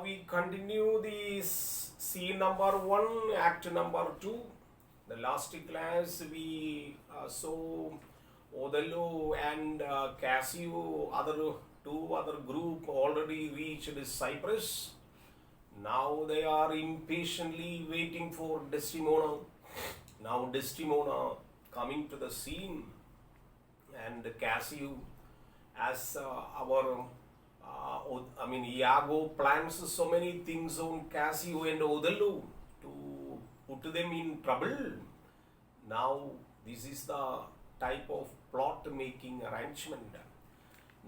we continue the scene number 1, act number 2. The last class we saw Othello and Cassio, two other group already reached Cyprus. Now they are impatiently waiting for Desdemona. Now Desdemona coming to the scene, and Cassio, as Iago plans so many things on Cassio and Othello to put them in trouble. Now this is the type of plot making arrangement.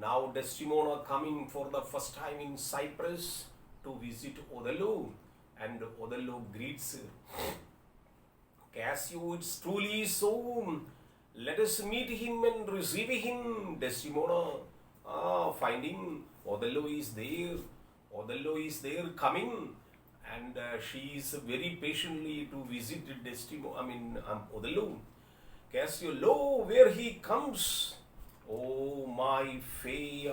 Now Desdemona coming for the first time in Cyprus to visit Othello, and Othello greets her. Cassio, it's truly so. Let us meet him and receive him. Desdemona, finding Othello is there. Othello is there coming, and she is very patiently to visit Othello. Cassio, lo, where he comes. Oh, my fair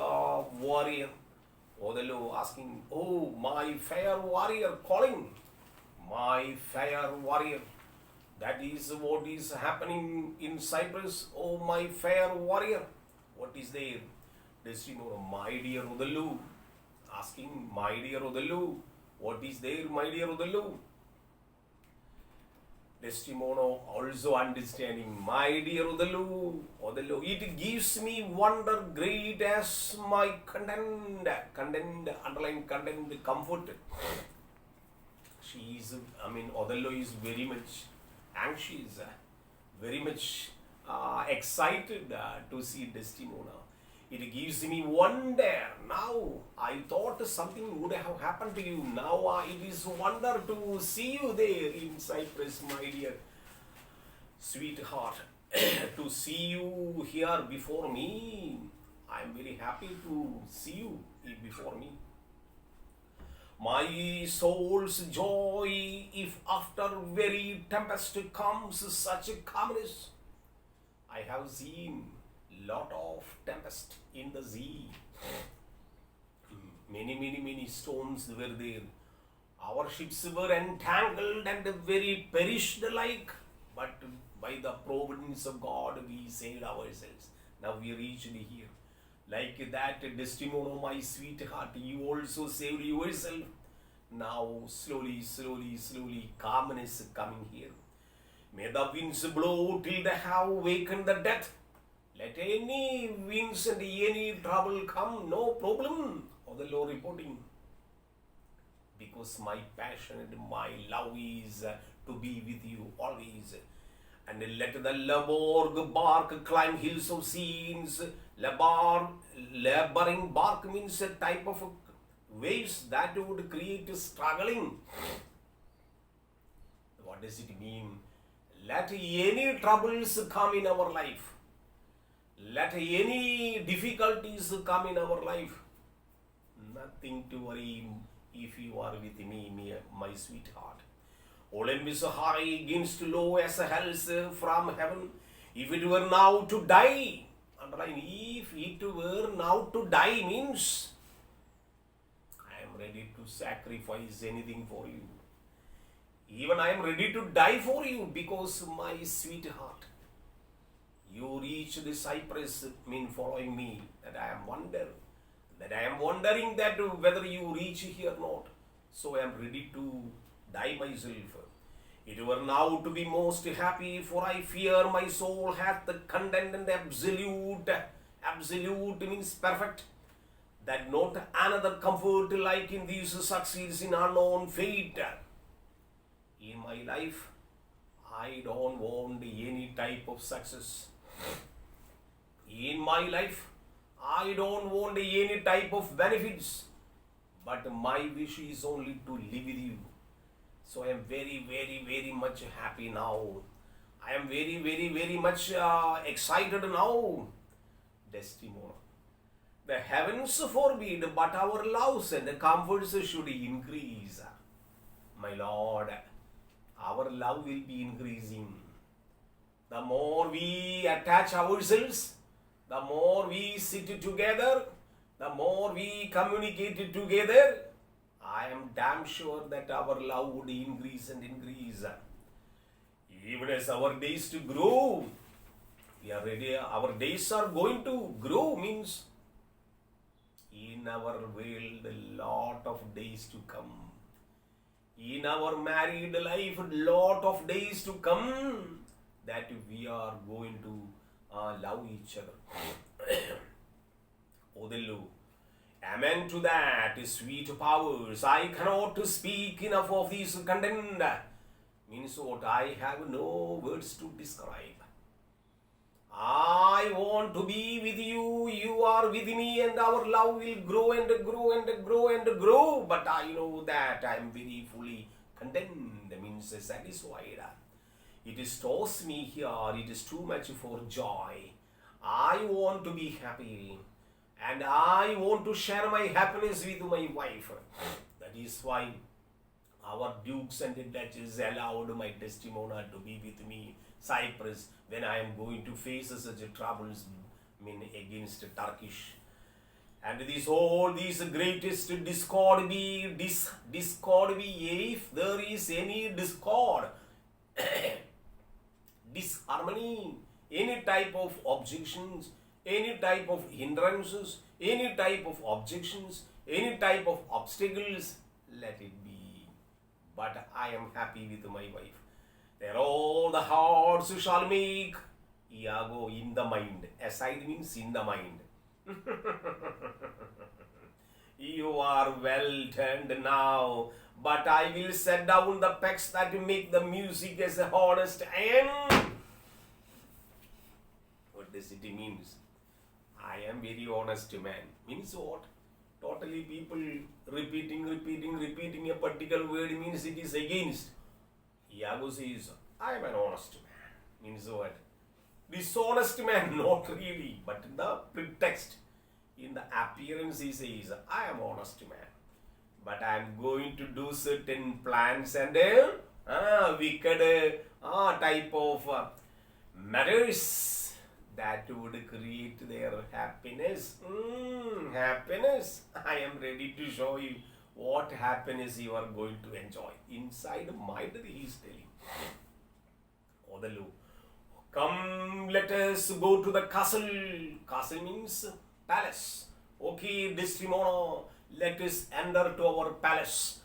warrior. Othello asking, oh, my fair warrior, calling. My fair warrior. That is what is happening in Cyprus. Oh, my fair warrior. What is there? Desdemona, my dear Othello. Asking, my dear Othello. What is there, my dear Othello? Desdemona also understanding, my dear Othello. Othello, it gives me wonder great as my content, underline content, comfort. Othello is very much anxious, very much excited to see Desdemona. It gives me wonder. Now, I thought something would have happened to you. Now, it is wonder to see you there in Cyprus, my dear sweetheart. To see you here before me. I am very happy to see you before me. My soul's joy, if after very tempest comes such a calmness. I have seen lot of tempest in the sea. Many stones were there. Our ships were entangled and very perished alike. But by the providence of God, we saved ourselves. Now we reached here. Like that, Desdemona, my sweetheart, you also saved yourself. Now, slowly, calmness coming here. May the winds blow till they have wakened the death. Let any winds and any trouble come, no problem. Othello reporting. Because my passion and my love is to be with you always. And let the labored bark climb hills of scenes. Laboring bark means a type of waves that would create struggling. What does it mean? Let any troubles come in our life. Let any difficulties come in our life. Nothing to worry if you are with me, my sweetheart. Olympus high against low as hells from heaven. If it were now to die, underline, if it were now to die means I am ready to sacrifice anything for you. Even I am ready to die for you because my sweetheart, you reach the Cyprus, following me, that I am wondering that whether you reach here or not. So I am ready to die myself. It were now to be most happy, for I fear my soul hath the content and absolute means perfect, that not another comfort like in these succeeds in unknown fate. In my life, I don't want any type of success. In my life, I don't want any type of benefits, but my wish is only to live with you. So I am very much happy now. I am very much excited now. Desdemona, the heavens forbid, but our loves and comforts should increase. My Lord, our love will be increasing. The more we attach ourselves, the more we sit together, the more we communicate together, I am damn sure that our love would increase and increase. Even as our days to grow, we are ready. Our days are going to grow, means in our world, a lot of days to come. In our married life, a lot of days to come that we are going to love each other. Odellu. Amen to that, sweet powers. I cannot speak enough of these content. Means what? I have no words to describe. I want to be with you, you are with me, and our love will grow and grow and grow and grow. But I know that I am very fully content, means satisfied. It stores me here, it is too much for joy. I want to be happy, and I want to share my happiness with my wife. That is why our dukes and duchesses allowed my testimony to be with me, Cyprus, when I am going to face such troubles, against Turkish. And these greatest discord be, if there is any discord, disharmony, any type of objections, any type of hindrances, any type of objections, any type of obstacles, let it be. But I am happy with my wife. There all the hearts shall make. Iago, in the mind. Aside means in the mind. You are well turned now, but I will set down the pegs that make the music as a honest and. What does it means? I am very honest man. Means what? Totally people repeating a particular word means it is against. Iago says, I am an honest man. Means what? Dishonest man, not really, but in the pretext, in the appearance he says, I am honest man. But I am going to do certain plans and wicked type of matters that would create their happiness. Happiness. I am ready to show you what happiness you are going to enjoy. Inside mind he is telling. Odalu. Come, let us go to the castle. Castle means palace. Okay, Desdemona, let us enter to our palace.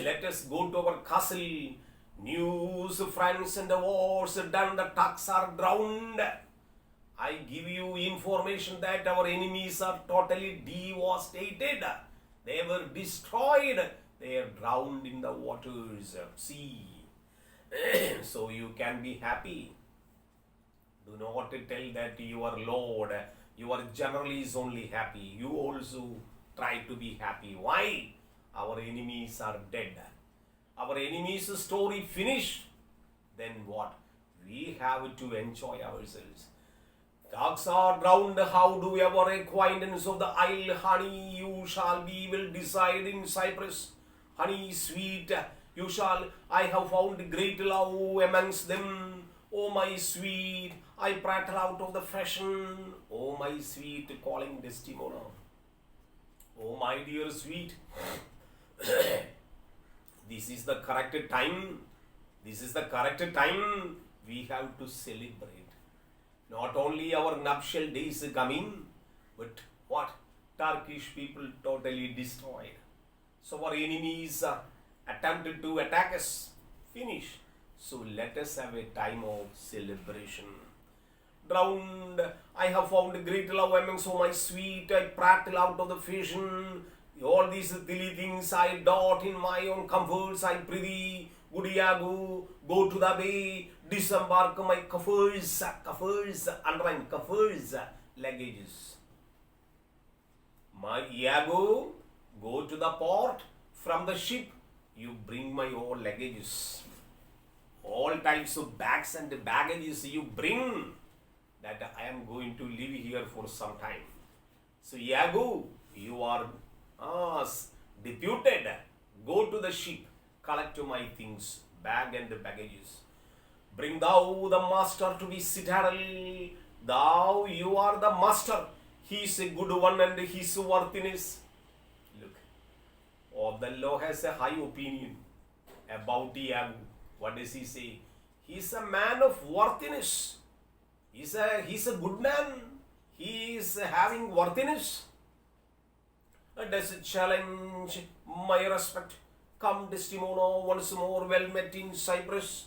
Let us go to our castle. News, friends, and the wars done, the Turks are drowned. I give you information that our enemies are totally devastated. They were destroyed. They are drowned in the waters. See. So you can be happy. Do not tell that your Lord, your general is only happy. You also try to be happy. Why? Our enemies are dead. Our enemies' story finished. Then what? We have to enjoy ourselves. Dogs are drowned. How do ever acquaintance of the isle? Honey, you shall be will decide in Cyprus. Honey, sweet, you shall. I have found great love amongst them. Oh, my sweet, I prattle out of the fashion. Oh, my sweet, calling Desdemona. Oh, my dear sweet. This is the correct time. This is the correct time. We have to celebrate. Not only our nuptial days coming, but what? Turkish people totally destroyed. So our enemies attempted to attack us. Finish. So let us have a time of celebration. Drowned, I have found great love amongst so my sweet. I prattle out of the fashion. All these silly things I dot in my own comforts. I prithee, good Iago, go to the bay, disembark my coffers, underline coffers, luggages. My Iago, go to the port, from the ship, you bring my all luggages. All types of bags and baggages you bring, that I am going to live here for some time. So Iago, you are deputed. Go to the ship, collect my things, bag and baggages. Bring thou the master to be citadel. Thou, you are the master. He is a good one and his worthiness. Look, Othello has a high opinion about Iago. What does he say? He's a man of worthiness. He's a good man. He is having worthiness. Does it challenge my respect? Come, Desdemona, once more, well met in Cyprus.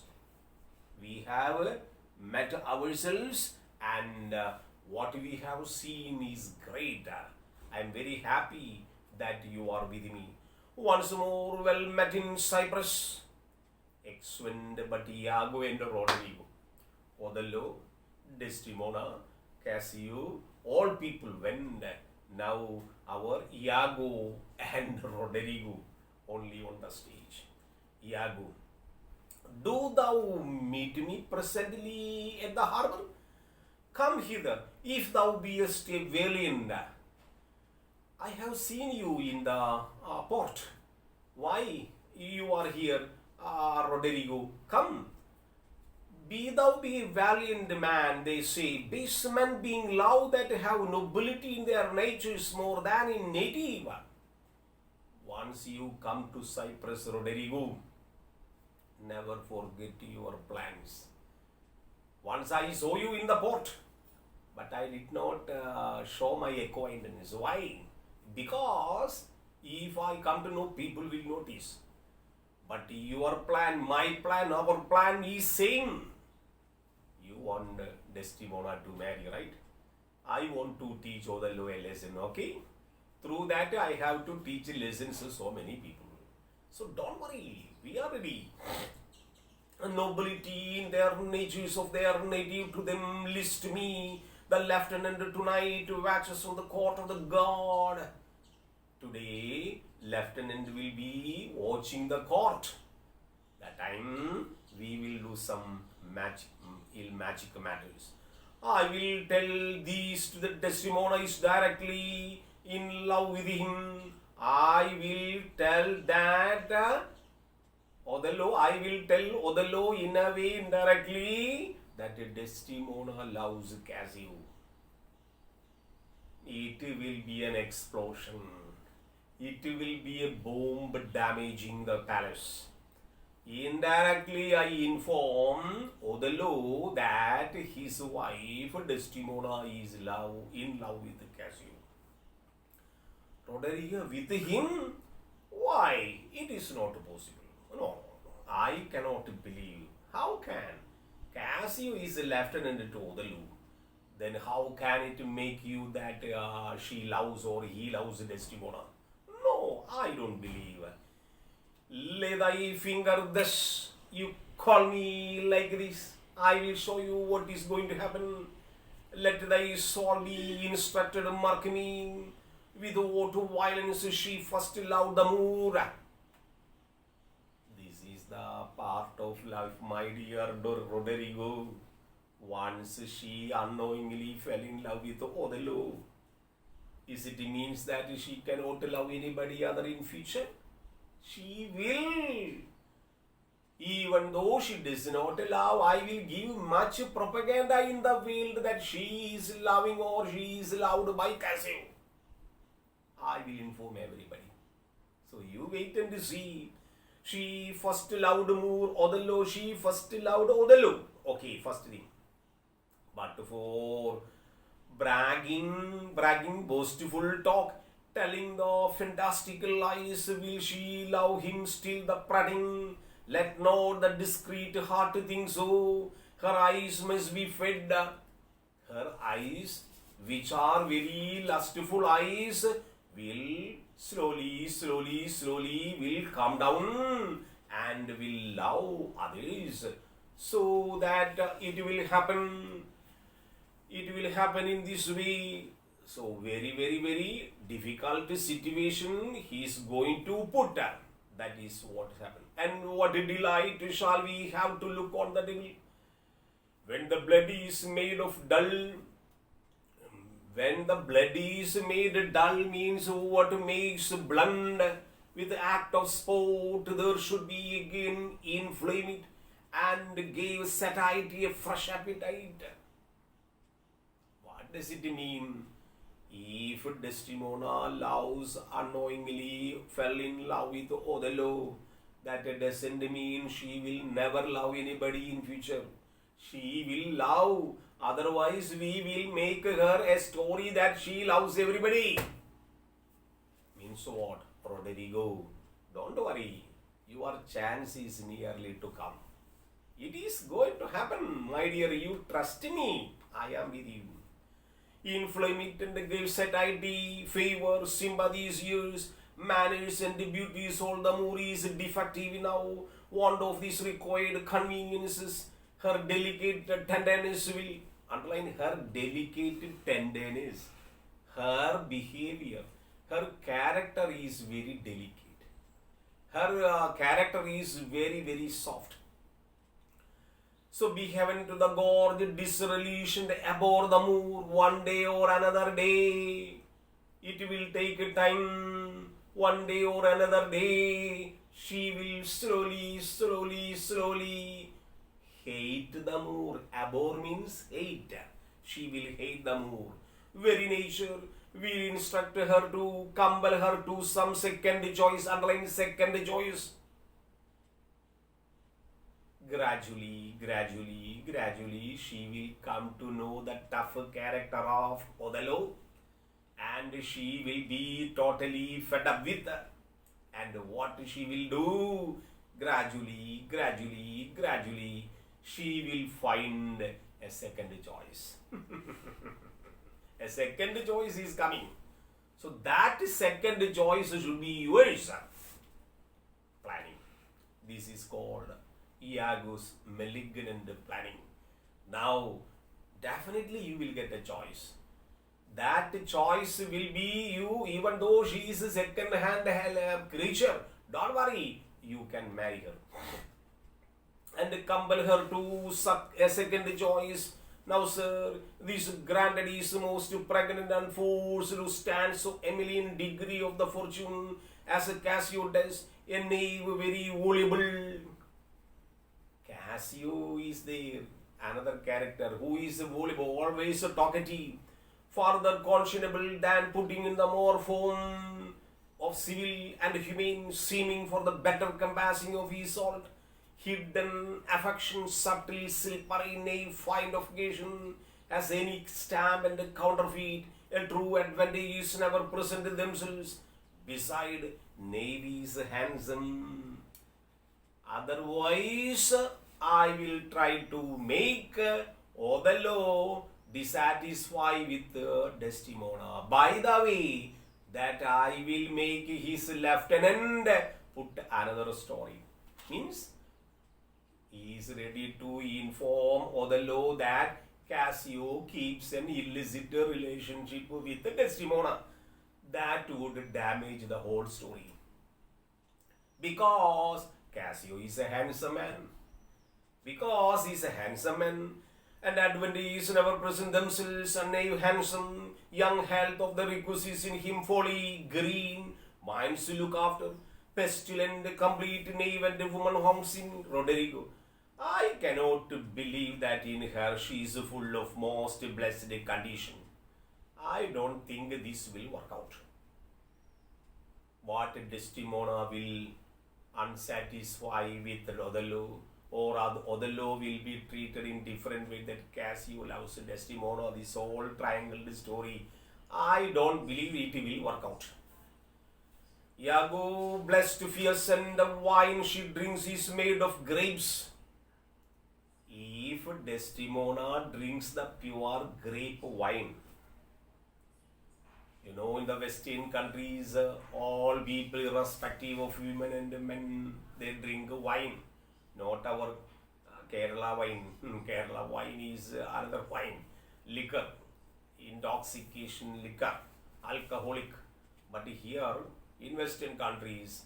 We have met ourselves, and what we have seen is great. I am very happy that you are with me. Once more, well met in Cyprus. Excellent, but Iago and Roderigo, Othello, Desdemona, Cassio, all people went. Now our Iago and Roderigo only on the stage. Iago, do thou meet me presently at the harbor? Come hither, if thou beest a valiant. I have seen you in the port. Why you are here, Roderigo? Come. Be thou be a valiant man, they say. Base men being low that have nobility in their natures more than in native. Once you come to Cyprus, Roderigo, never forget your plans. Once I saw you in the port, but I did not show my acquaintance. Why? Because if I come to know, people will notice. But your plan, my plan, our plan is same. You want Desdemona to marry, right? I want to teach Othello a lesson, okay? Through that, I have to teach lessons to so many people. So don't worry, we are ready. Nobility in their natures of their native, to them list me, the lieutenant tonight watches on the court of the god. Today, lieutenant will be watching the court. That time, we will do some magic matters. I will tell these to the Desdemona is directly in love with him. I will tell that Othello, I will tell Othello in a way indirectly that Desdemona loves Cassio. It will be an explosion. It will be a bomb damaging the palace. Indirectly, I inform Othello that his wife Desdemona is in love with Cassio. Roderigo with him? Why? It is not possible. No, I cannot believe. How can? Cassio is a lieutenant to Othello. Then how can it make you that she loves or he loves Desdemona? No, I don't believe. Lay thy finger thus. You call me like this. I will show you what is going to happen. Let thy soul be instructed, mark me. With what violence she first loved the Moor. This is the part of life, my dear Roderigo. Once she unknowingly fell in love with Othello. Is it means that she cannot love anybody other in future? She will. Even though she does not love, I will give much propaganda in the world that she is loving or she is loved by Cassio. I will inform everybody. So you wait and see. She first loved Moor, Othello. She first loved Othello. Okay, first thing. But for bragging, boastful talk, telling the fantastical lies, will she love him still the prating? Let not the discreet heart think so. Her eyes must be fed. Her eyes, which are very lustful eyes, will slowly will come down and will love others. So that it will happen in this way. So very difficult situation he is going to put. That is what happened. And what a delight shall we have to look on the devil. When the blood is made of dull, when the blood is made dull means what makes blunt with the act of sport, there should be again inflame it and give satiety a fresh appetite. What does it mean? If Desdemona loves unknowingly fell in love with Othello, that doesn't mean she will never love anybody in future. She will love. Otherwise, we will make her a story that she loves everybody. Means what? Rodrigo, don't worry. Your chance is nearly to come. It is going to happen, my dear. You trust me. I am with you. Inflame it and give satiety, favor, sympathies, years, manners, and the beauties. All the more is defective now. Want of these required conveniences. Her delicate tenderness will underline her delicate tenderness. Her behavior, her character is very delicate. Her character is very, very soft. So be heaven to the gorge, dissolution abhor the moor, one day or another day. It will take time, one day or another day. She will slowly, slowly, slowly hate the moor. Abhor means hate. She will hate the moor. Very nature will instruct her to compel her to some second choice, underline second choice. Gradually, gradually, gradually, she will come to know the tough character of Othello, and she will be totally fed up with her. And what she will do? Gradually, gradually, gradually, she will find a second choice. A second choice is coming. So that second choice should be yours. Planning. This is called Iago's malignant planning. Now, definitely you will get a choice. That choice will be you, even though she is a second-hand creature. Don't worry, you can marry her. And compel her to suck a second choice. Now, sir, this granted is most pregnant and forced to stand so Emilian degree of the fortune as a Cassio does, a knave very voluble. Cassio is there, another character who is voluble, always talkative, further conscionable than putting in the more form of civil and humane, seeming for the better compassing of his salt. Hidden affection, subtle, slippery, knave, find of occasion, as any stamp and counterfeit, a true advantages never present themselves. Beside, knave is handsome. Otherwise, I will try to make Othello dissatisfied with Desdemona. By the way, that I will make his lieutenant put another story. Means, he is ready to inform Othello that Cassio keeps an illicit relationship with Desdemona. That would damage the whole story. Because Cassio is a handsome man. Because he is a handsome man, and advantages never present themselves, and a handsome, young health of the requisites in him, folly, green, minds to look after, pestilent, complete knave and woman homes in Rodrigo. I cannot believe that in her she is full of most blessed condition. I don't think this will work out. What Desdemona will unsatisfy with Othello, or Othello will be treated in different way that Cassio loves Desdemona, this whole triangled story, I don't believe it will work out. Iago, blessed fierce, and the wine she drinks is made of grapes. If Desdemona drinks the pure grape wine, you know, in the Western countries, all people, irrespective of women and men, they drink wine. Not our Kerala wine. Kerala wine is another wine. Liquor, intoxication liquor, alcoholic. But here, in Western countries,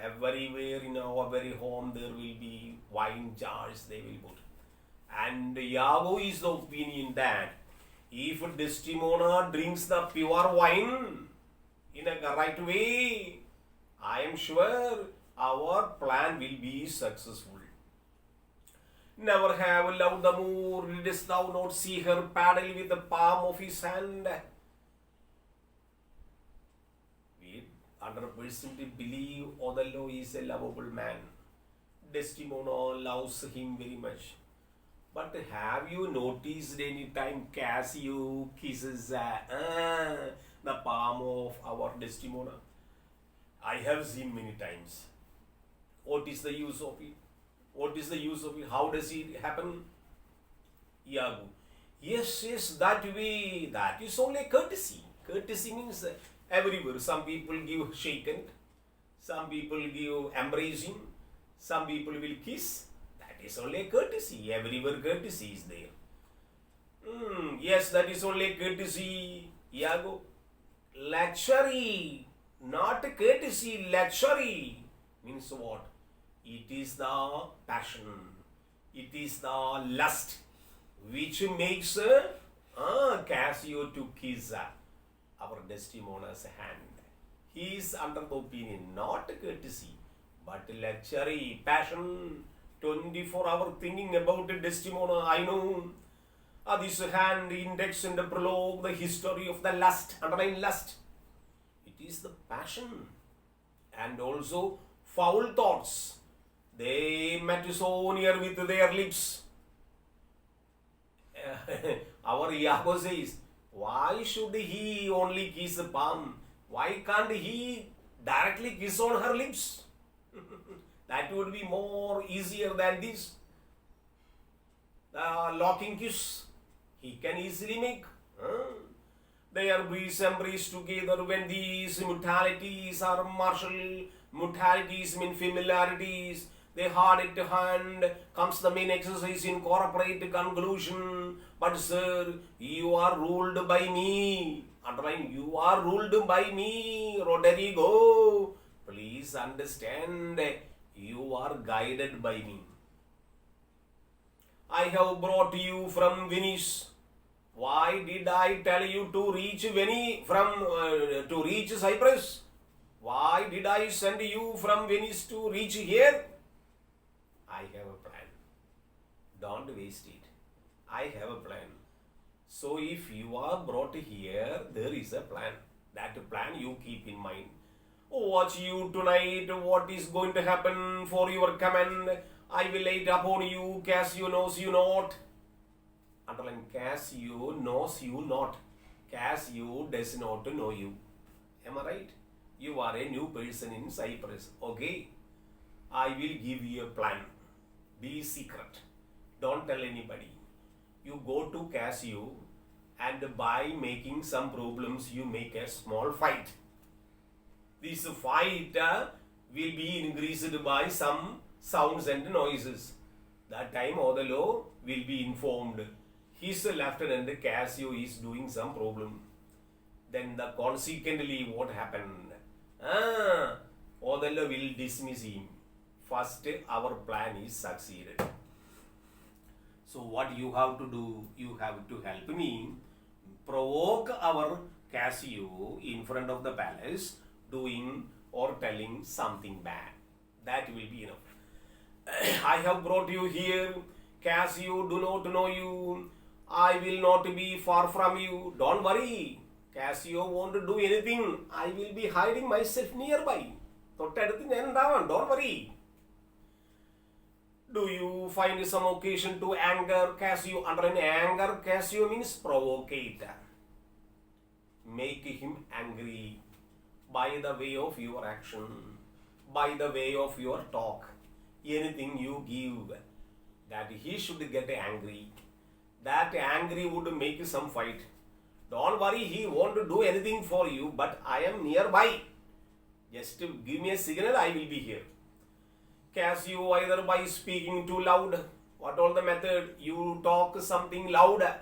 everywhere in our very home, there will be wine jars they will put. And Iago is the opinion that if Desdemona drinks the pure wine in a right way, I am sure our plan will be successful. Never have loved the moor, didst thou not see her paddle with the palm of his hand? 100% believe Othello is a lovable man. Desdemona loves him very much. But have you noticed any time Cassio kisses the palm of our Desdemona? I have seen many times. What is the use of it? What is the use of it? How does it happen? Iago. Yes, that way. That is only courtesy. Courtesy means everywhere. Some people give shaken, some people give embracing, some people will kiss. That is only courtesy. Everywhere courtesy is there. Yes, that is only courtesy. Iago. Luxury, not courtesy. Luxury means what? It is the passion. It is the lust which makes Cassio to kiss our Desdemona's hand. He is under the opinion, not courtesy, but luxury, passion, 24-hour thinking about Desdemona. I know this hand, index and the prologue, the history of the lust, underlying lust. It is the passion and also foul thoughts. They met so near with their lips. Our Iago says, why should he only kiss the palm? Why can't he directly kiss on her lips? That would be more easier than this. The locking kiss, he can easily make. Their breeze embrace together when these mutalities are martial. Mutalities mean familiarities. The hand at hand comes the main exercise in corporate conclusion. But sir, you are ruled by me. Underline, you are ruled by me, Roderigo. Please understand, you are guided by me. I have brought you from Venice. Why did I tell you to reach Venice to reach Cyprus? Why did I send you from Venice to reach here? I have a plan. Don't waste it. I have a plan. So if you are brought here, there is a plan. That plan you keep in mind. Watch you tonight. What is going to happen for your command? I will lay it upon you. Cassio knows you not. Underline, Cassio knows you not. Cassio does not know you. Am I right? You are a new person in Cyprus. Okay? I will give you a plan. Be secret. Don't tell anybody. You go to Cassio and by making some problems, you make a small fight. This fight will be increased by some sounds and noises. That time Othello will be informed. His lieutenant Cassio is doing some problem. Then consequently what happened? Othello will dismiss him. First, our plan is succeeded. So what you have to do? You have to help me provoke our Cassio in front of the palace doing or telling something bad. That will be enough. I have brought you here. Cassio do not know you. I will not be far from you. Don't worry. Cassio won't do anything. I will be hiding myself nearby. Don't worry. Do you find some occasion to anger Cassio? Under an anger, Cassio means provocate. Make him angry by the way of your action, by the way of your talk. Anything you give, that he should get angry. That angry would make some fight. Don't worry, he won't do anything for you, but I am nearby. Just give me a signal, I will be here. Cassio, either by speaking too loud, what all the method, you talk something louder.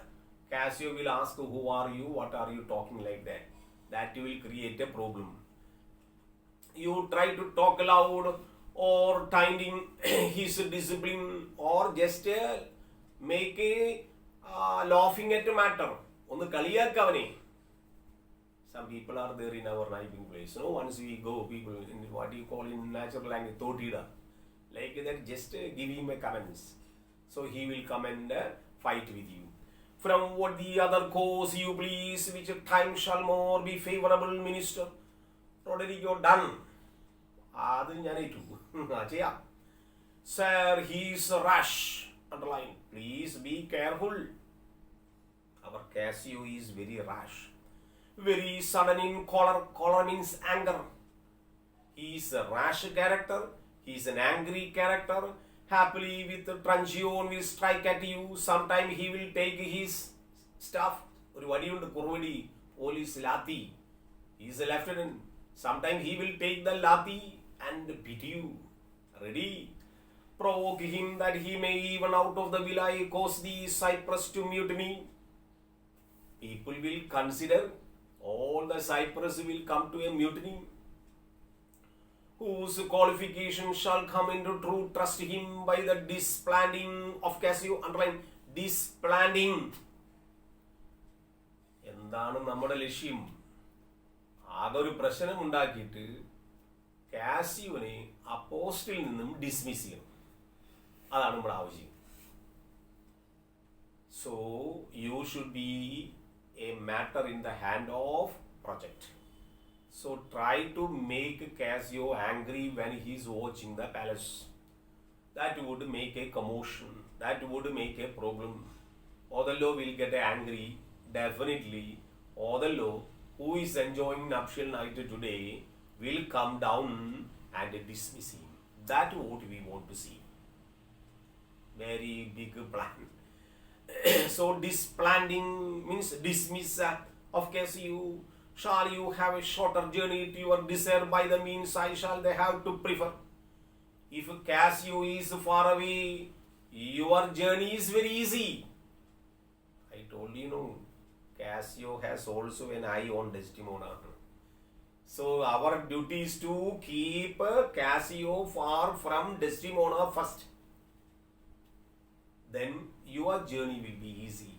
Cassio will ask, who are you, what are you talking like that? That will create a problem. You try to talk loud or tightening his discipline or just make a laughing at a matter. Some people are there in our knifing place. No, once we go, people in what you call in natural language, totida. Like that, just give him a comments. So he will come and fight with you. From what the other cause you please, which time shall more be favorable, minister? Roderigo done. അത് ഞാൻ ഏറ്റു. ചെയ്യാം. Sir, he is rash. Underline. Please be careful. Our Casio is very rash. Very sudden in color. Color means anger. He is a rash character. He is an angry character. Happily with truncheon will strike at you. Sometime he will take his stuff. ഒരു വടിയുണ്ട്, കുറുവടി, police lathi. He is a lieutenant. Sometime he will take the lathi and beat you. Ready? Provoke him that he may even out of the villa cause the Cyprus to mutiny. People will consider all the Cyprus will come to a mutiny. Whose qualification shall come into true trust him by the displanting of Cassio. Underline displanting. എന്താണ് നമ്മുടെ ലക്ഷ്യം? ആകെ ഒരു പ്രശ്നം ഉണ്ടാക്കിയിട്ട് കാസിയോനെ അപ്പോസ്റ്റിൽ നിന്നും dismiss ചെയ്യണം. അതാണ് നമ്മുടെ ആവശ്യം. So you should be a matter in the hand of project. So try to make Cassio angry when he is watching the palace. That would make a commotion. That would make a problem. Othello will get angry. Definitely Othello, who is enjoying nuptial night today, will come down and dismiss him. That's what we want to see. Very big plan. So displanting means dismiss of Cassio. Shall you have a shorter journey to your desire by the means I shall they have to prefer. If Cassio is far away, your journey is very easy. I told you, no, Cassio has also an eye on Desdemona. So our duty is to keep Cassio far from Desdemona first. Then your journey will be easy.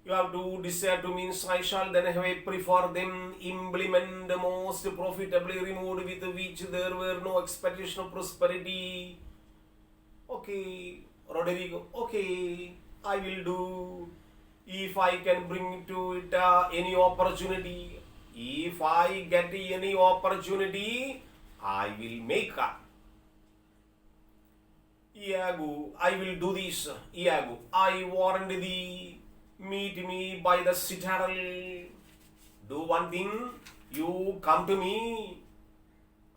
You have to desire to means I shall then have a prefer them implement most profitably removed with which there were no expectation of prosperity. Okay, Roderigo, okay, I will do. If I can bring to it any opportunity, if I get any opportunity, I will make up. Iago, I will do this. Iago, I warned thee, meet me by the citadel. Do one thing, you come to me.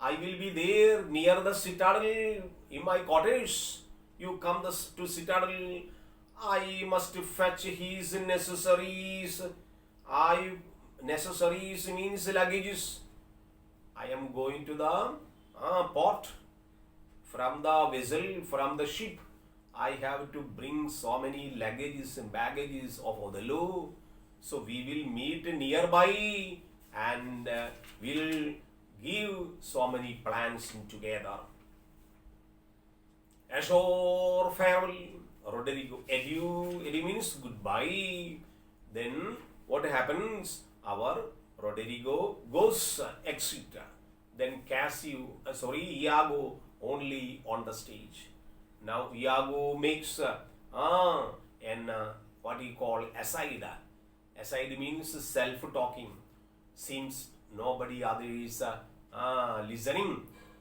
I will be there near the citadel in my cottage. You come to citadel. I must fetch his necessaries. Necessaries means luggages. I am going to the port. From the vessel, from the ship, I have to bring so many luggages and baggages of Othello. So we will meet nearby and will give so many plans together. Ashore farewell. Roderigo, adieu. Adieu means goodbye. Then what happens? Our Roderigo goes exit. Then Cassio, Iago only on the stage. Now Iago makes what he call aside. Aside means self-talking. Seems nobody other is listening.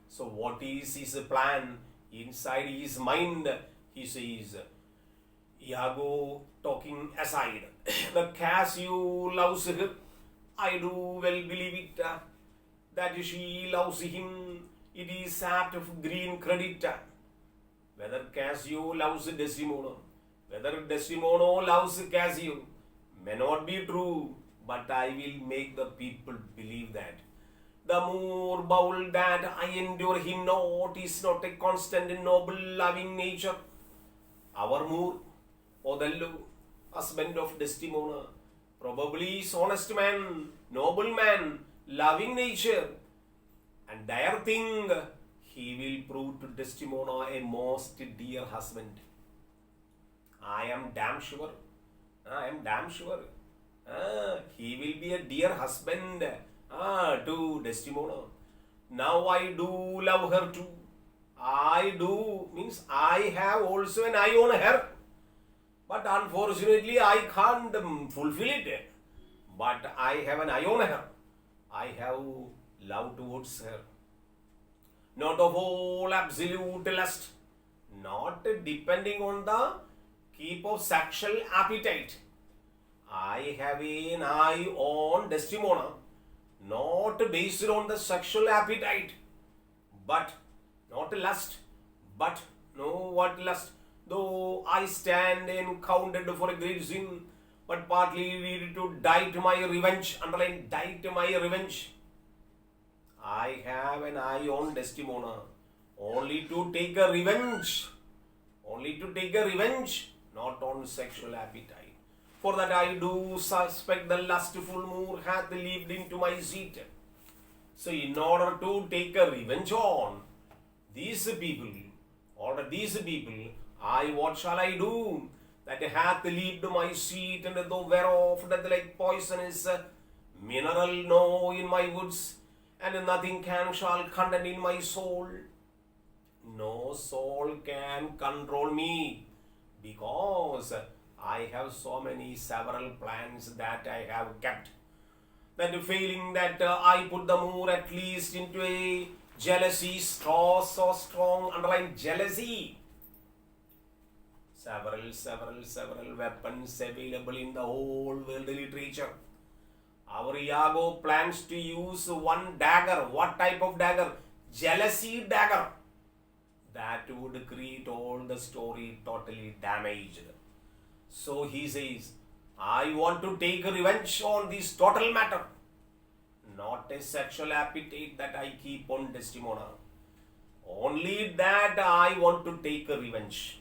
So what is his plan? Inside his mind, he says, Iago talking aside. The Cassio loves her. I do well believe it. That she loves him. It is apt of green credit. Whether Cassio loves Desdemona, whether Desdemona loves Cassio, may not be true, but I will make the people believe that. The more bowl that I endure him not is not a constant and noble loving nature. Our Moor, Othello, husband of Desdemona, probably is honest man, noble man, loving nature, and dare thing, he will prove to Desdemona a most dear husband. I am damn sure. He will be a dear husband to Desdemona. Now I do love her too. I do means I have also an eye on her. But unfortunately I can't fulfill it. But I have an eye on her. I have love towards her. Not of all absolute lust, not depending on the keep of sexual appetite. I have an eye on Desdemona, not based on the sexual appetite, but not lust, but no what lust. Though I stand and counted for a great sin, but partly needed to die to my revenge. Underline, die to my revenge. I have an eye on Desdemona, only to take a revenge, only to take a revenge, not on sexual appetite. For that I do suspect the lustful Moor hath leaped into my seat. So in order to take a revenge on these people, what shall I do? That hath leaped my seat, and though whereof death like poisonous mineral no in my woods, and nothing shall contend in my soul. No soul can control me, because I have so many several plans that I have kept. That failing that I put the Moor at least into a jealousy so strong, underline jealousy. Several weapons available in the whole world literature. Our Iago plans to use one dagger. What type of dagger? Jealousy dagger. That would create all the story totally damaged. So he says, I want to take revenge on this total matter. Not a sexual appetite that I keep on Desdemona. Only that I want to take a revenge.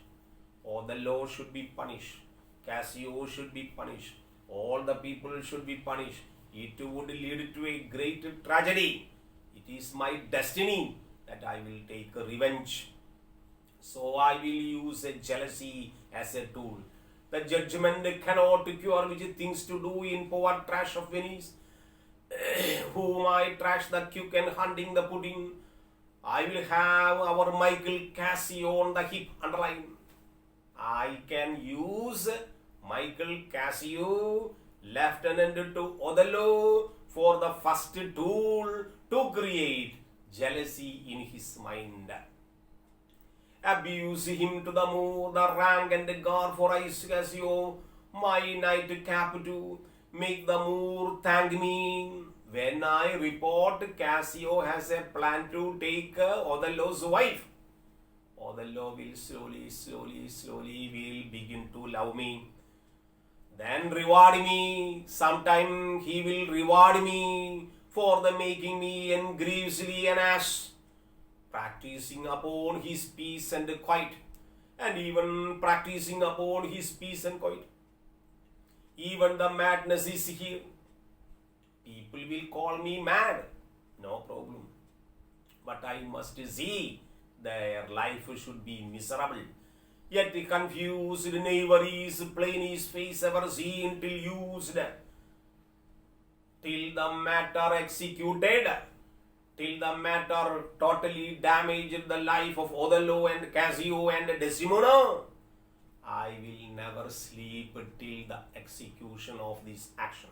Othello should be punished. Cassio should be punished. All the people should be punished. It would lead to a great tragedy. It is my destiny that I will take a revenge. So I will use a jealousy as a tool. The judgment cannot cure which things to do in poor trash of Venice. Whom I trash the cook and hunting the pudding. I will have our Michael Cassio on the hip. Underline. I can use Michael Cassio, lieutenant to Othello, for the first tool to create jealousy in his mind. Abuse him to the Moor, the rank and the guard for Cassio, my knight captive, make the Moor thank me. When I report Cassio has a plan to take Othello's wife, Othello will slowly will begin to love me. Then reward me. Sometime he will reward me for the making me and grievously an ass, practicing upon his peace and quiet, and even practicing upon his peace and quiet. Even the madness is here. People will call me mad, no problem. But I must see their life should be miserable. Yet the confused neighbor is plain his face ever seen till used, till the matter executed, till the matter totally damaged the life of Othello and Cassio and Desdemona. I will never sleep till the execution of this action.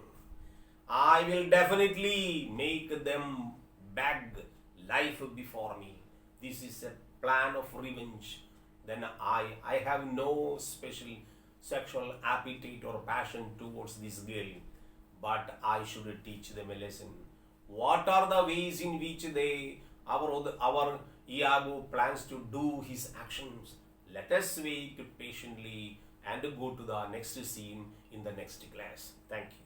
I will definitely make them beg life before me. This is a plan of revenge. Then I have no special sexual appetite or passion towards this girl, but I should teach them a lesson. What are the ways in which our Iago plans to do his actions? Let us wait patiently and go to the next scene in the next class. Thank you.